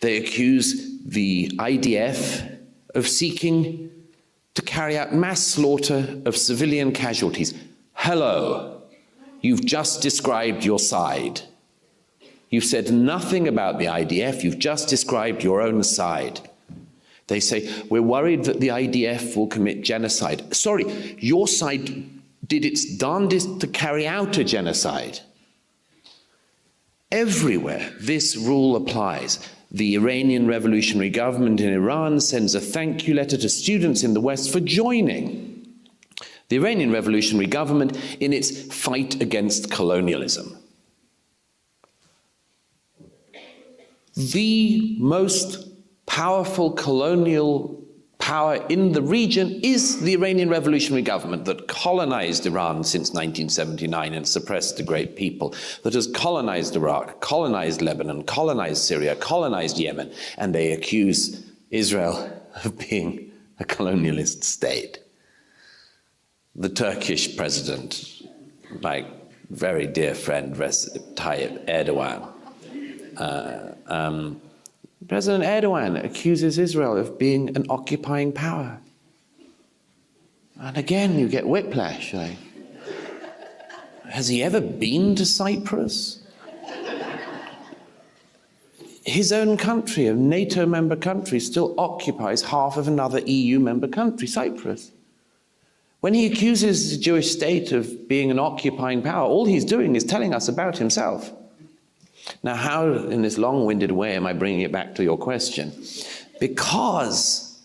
They accuse the IDF of seeking to carry out mass slaughter of civilian casualties. Hello, you've just described your side. You've said nothing about the IDF, you've just described your own side. They say, we're worried that the IDF will commit genocide. Sorry, your side did its darndest to carry out a genocide. Everywhere this rule applies. The Iranian revolutionary government in Iran sends a thank you letter to students in the West for joining the Iranian revolutionary government in its fight against colonialism. The most powerful colonial power in the region is the Iranian revolutionary government that colonized Iran since 1979 and suppressed a great people, that has colonized Iraq, colonized Lebanon, colonized Syria, colonized Yemen, and they accuse Israel of being a colonialist state. The Turkish president, my very dear friend Recep Tayyip Erdogan, President Erdogan accuses Israel of being an occupying power. And again, you get whiplash. Like, has he ever been to Cyprus? His own country, a NATO member country, still occupies half of another EU member country, Cyprus. When he accuses the Jewish state of being an occupying power, all he's doing is telling us about himself. Now, how in this long-winded way am I bringing it back to your question? Because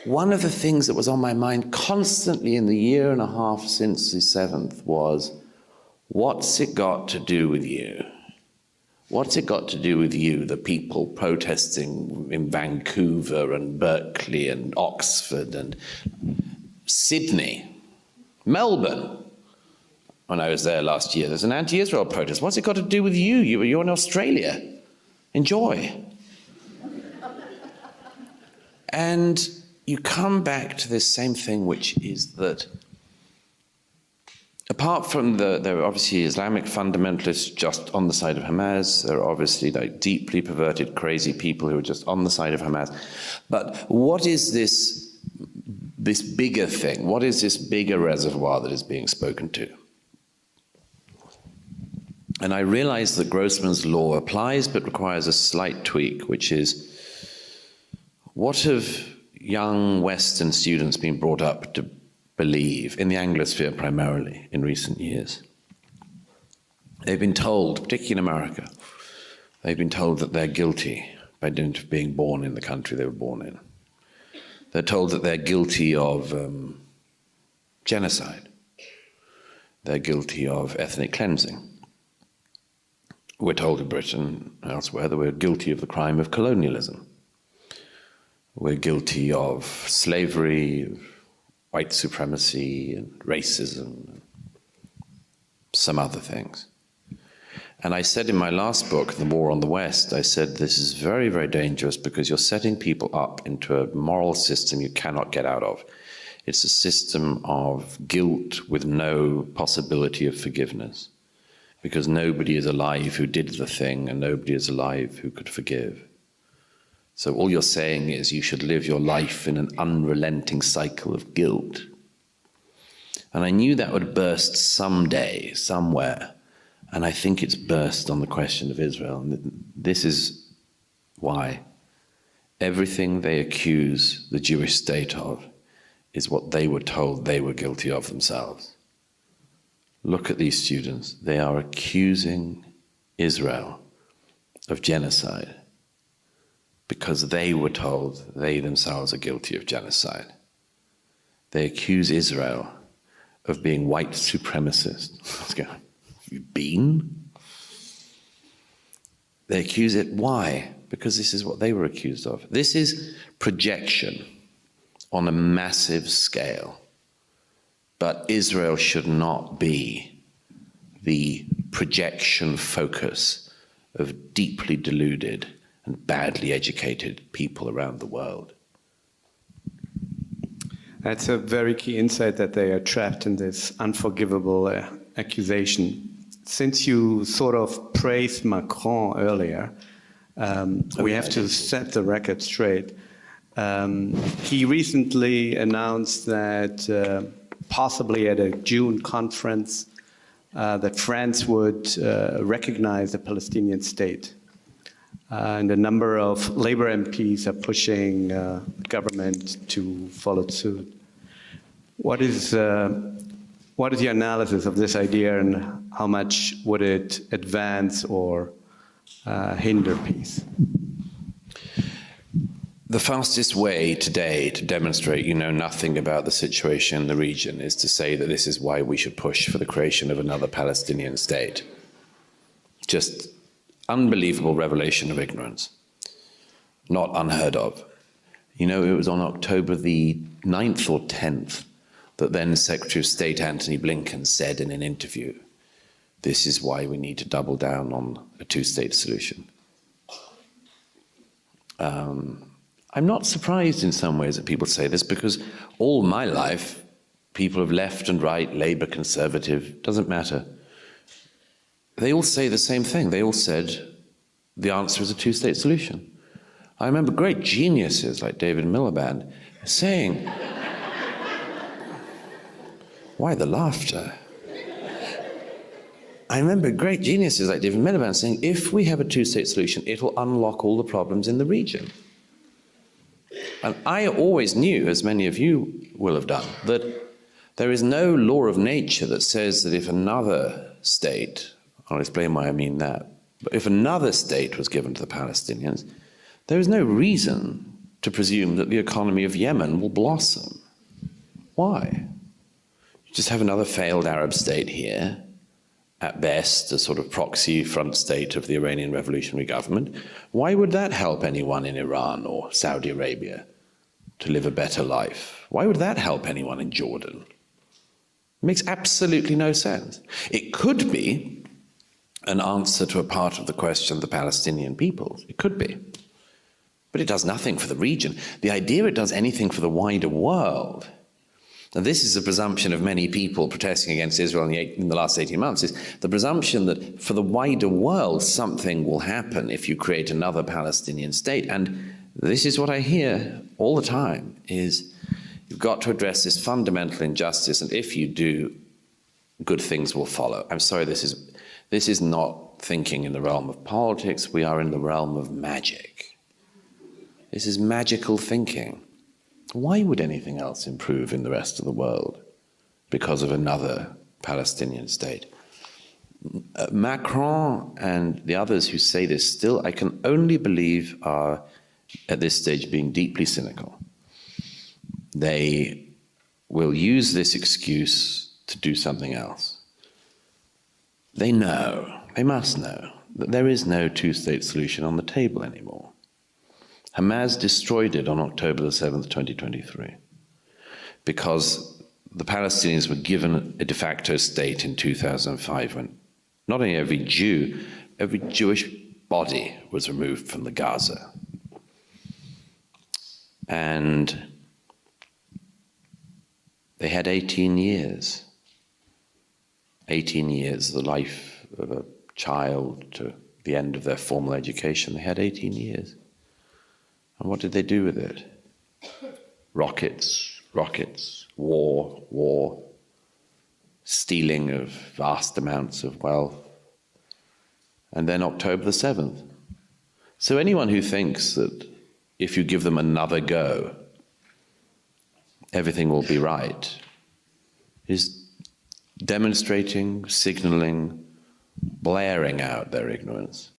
one of the things that was on my mind constantly in the year and a half since the 7th was, what's it got to do with you? What's it got to do with you, the people protesting in Vancouver and Berkeley and Oxford and Sydney, Melbourne? When I was there last year, there's an anti-Israel protest. What's it got to do with you? You're in Australia. Enjoy. And you come back to this same thing, which is that apart from there are obviously Islamic fundamentalists just on the side of Hamas, there are obviously like deeply perverted, crazy people who are just on the side of Hamas. But what is this bigger thing? What is this bigger reservoir that is being spoken to? And I realize that Grossman's law applies, but requires a slight tweak, which is, what have young Western students been brought up to believe, in the Anglosphere primarily, in recent years? They've been told, particularly in America, they've been told that they're guilty by being born in the country they were born in. They're told that they're guilty of genocide. They're guilty of ethnic cleansing. We're told in Britain and elsewhere that we're guilty of the crime of colonialism. We're guilty of slavery, white supremacy, and racism, and some other things. And I said in my last book, The War on the West, I said this is very, very dangerous because you're setting people up into a moral system you cannot get out of. It's a system of guilt with no possibility of forgiveness, because nobody is alive who did the thing and nobody is alive who could forgive. So all you're saying is you should live your life in an unrelenting cycle of guilt. And I knew that would burst someday, somewhere. And I think it's burst on the question of Israel. And this is why everything they accuse the Jewish state of is what they were told they were guilty of themselves. Look at these students. They are accusing Israel of genocide because they were told they themselves are guilty of genocide. They accuse Israel of being white supremacist. Have you been? They accuse it. Why? Because this is what they were accused of. This is projection on a massive scale. But Israel should not be the projection focus of deeply deluded and badly educated people around the world. That's a very key insight, that they are trapped in this unforgivable accusation. Since you sort of praised Macron earlier, We have to set the record straight. He recently announced that possibly at a June conference that France would recognize a Palestinian state. And a number of Labour MPs are pushing the government to follow suit. What is your analysis of this idea, and how much would it advance or hinder peace? The fastest way today to demonstrate you know nothing about the situation in the region is to say that this is why we should push for the creation of another Palestinian state. Just unbelievable revelation of ignorance. Not unheard of. You know, it was on October the 9th or 10th that then Secretary of State Antony Blinken said in an interview, this is why we need to double down on a two-state solution. I'm not surprised in some ways that people say this, because all my life, people of left and right, Labour, Conservative, doesn't matter. They all say the same thing. They all said the answer is a two-state solution. I remember great geniuses like David Miliband saying, why the laughter? I remember great geniuses like David Miliband saying, if we have a two-state solution, it'll unlock all the problems in the region. And I always knew, as many of you will have done, that there is no law of nature that says that if another state, I'll explain why I mean that, but if another state was given to the Palestinians, there is no reason to presume that the economy of Yemen will blossom. Why? You just have another failed Arab state here, at best a sort of proxy front state of the Iranian revolutionary government. Why would that help anyone in Iran or Saudi Arabia to live a better life? Why would that help anyone in Jordan? It makes absolutely no sense. It could be an answer to a part of the question of the Palestinian peoples. It could be. But it does nothing for the region. The idea it does anything for the wider world, and this is a presumption of many people protesting against Israel in the last 18 months, is the presumption that for the wider world something will happen if you create another Palestinian state. And this is what I hear all the time, is you've got to address this fundamental injustice, and if you do, good things will follow. I'm sorry, this is not thinking in the realm of politics. We are in the realm of magic. This is magical thinking. Why would anything else improve in the rest of the world because of another Palestinian state? Macron and the others who say this still, I can only believe, are at this stage being deeply cynical. They will use this excuse to do something else. They know, they must know, that there is no two-state solution on the table anymore. Hamas destroyed it on October the 7th, 2023, because the Palestinians were given a de facto state in 2005 when not only every Jew, every Jewish body was removed from the Gaza. And they had 18 years. 18 years, the life of a child to the end of their formal education. They had 18 years. And what did they do with it? Rockets, rockets, war, stealing of vast amounts of wealth. And then October the 7th. So anyone who thinks that if you give them another go, everything will be right, is demonstrating, signaling, blaring out their ignorance.